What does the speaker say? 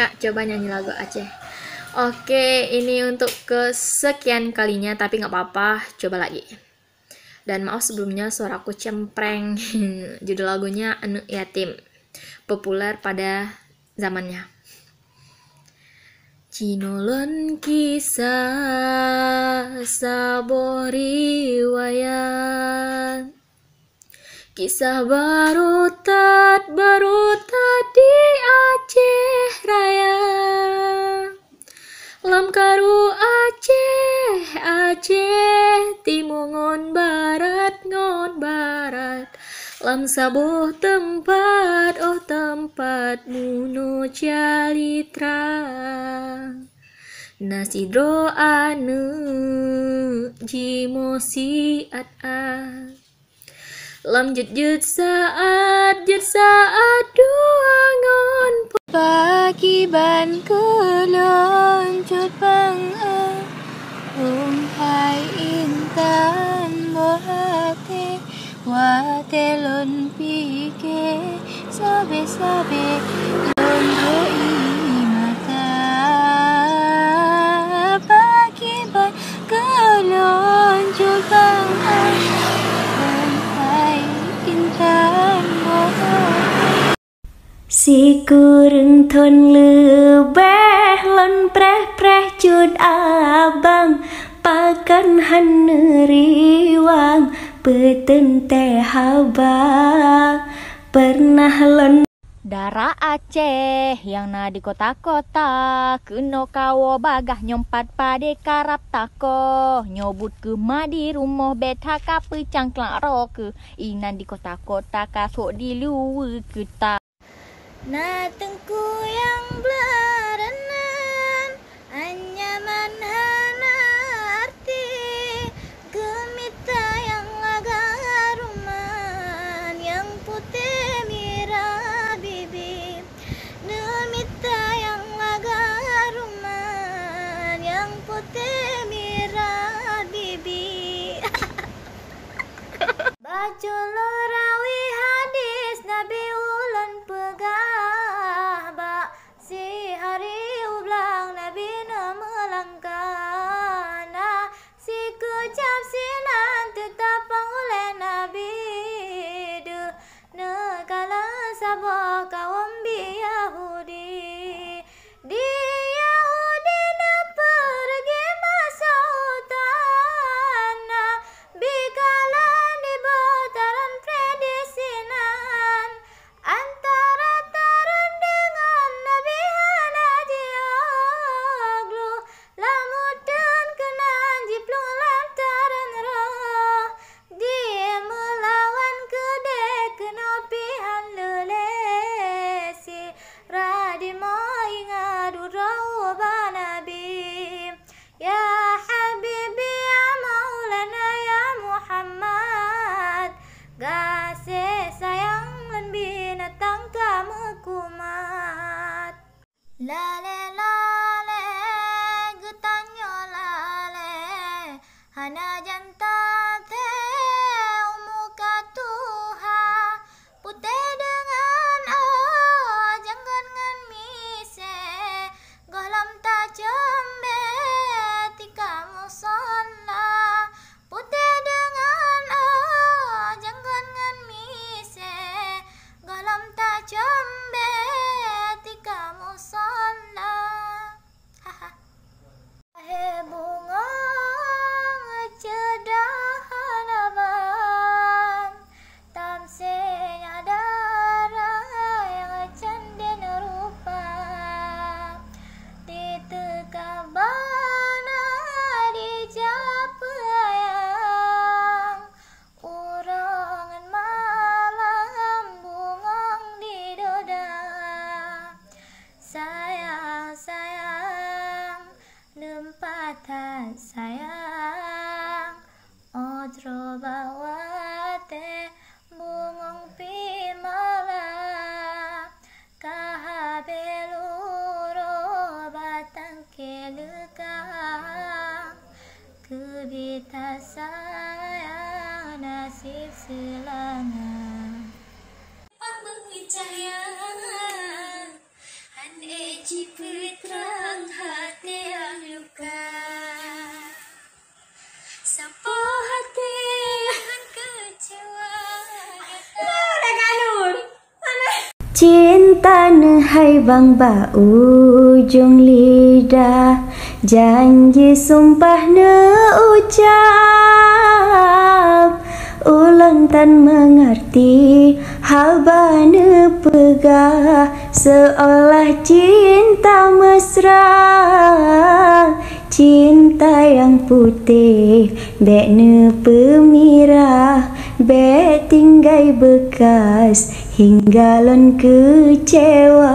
Kak coba nyanyi lagu Aceh. Oke, ini untuk kesekian kalinya, tapi nggak apa-apa, coba lagi. Dan maaf sebelumnya suaraku cempreng. Judul lagunya Anu Yatim, populer pada zamannya. Cinolon kisah saboh riwayat, kisah barutat di Aceh Raya. Lam karu Aceh timungon barat ngon barat. Lam sabuh tempat tempat muno calitra. Nasi dro anu jimosi lam jet saat duangon pagi ban kelon cut bang umpai intan bohate watelon pike sabe lon roi mata pagi ban kelon cut bang umpai intan bohate si kurang thon lebeh lon preh cut abang pakan haneriwang peten teh haba pernah lon Dara Aceh yang na di kota-kota keno kawo bagah nyompat pade karap tako nyobut ke madi rumah beta kape cangklak roke inan di kota-kota kasuk di luwe kita na tengku yang belarenan anyaman hana arti gemita yang laga ruman yang putih mira bibi gemita yang laga ruman yang putih mira bibi baju lorawi hadis nabi ulun pegah bak si hari ublang nabi melangkah si kucap sinan tetap pangoleh nabi de nekala sabah kaum bi Yahudi di Yahudi na pergi masautan bikalan di bataran predesinan antara tarun dengan Nabi Hanaji oglu lamudan kenan jiplung lantaran roh dia melawan kede kenapihan lelesi radi moingadu roh banabi ya habibi ya maulana ya Muhammad gase sayang lan binatang kamu kumat lale getanyo lale hana janta te umuka tuha putih dengan janggon ngan mise golam ta jembe tika musalla putih dengan janggon ngan mise golam ta jembe tika musalla bunga cedahan abang tamsenya darah yang canden rupa ditekabana dijapayang urangan malam bungong di doda sayang nempatan sayang odro bawate bungong pimala kahabeluro batang kelekang kebita sayang nasib selangan cahaya han Ciputrang hati yang luka, sapa hati yang kecewa. Cinta nehai bang ba ujung lidah, janji sumpah ne ucap, ulang tan mengerti haba ne pegah, seolah cinta mesra. Cinta yang putih bek ne pemirah, bek tinggai bekas hingga lon kecewa.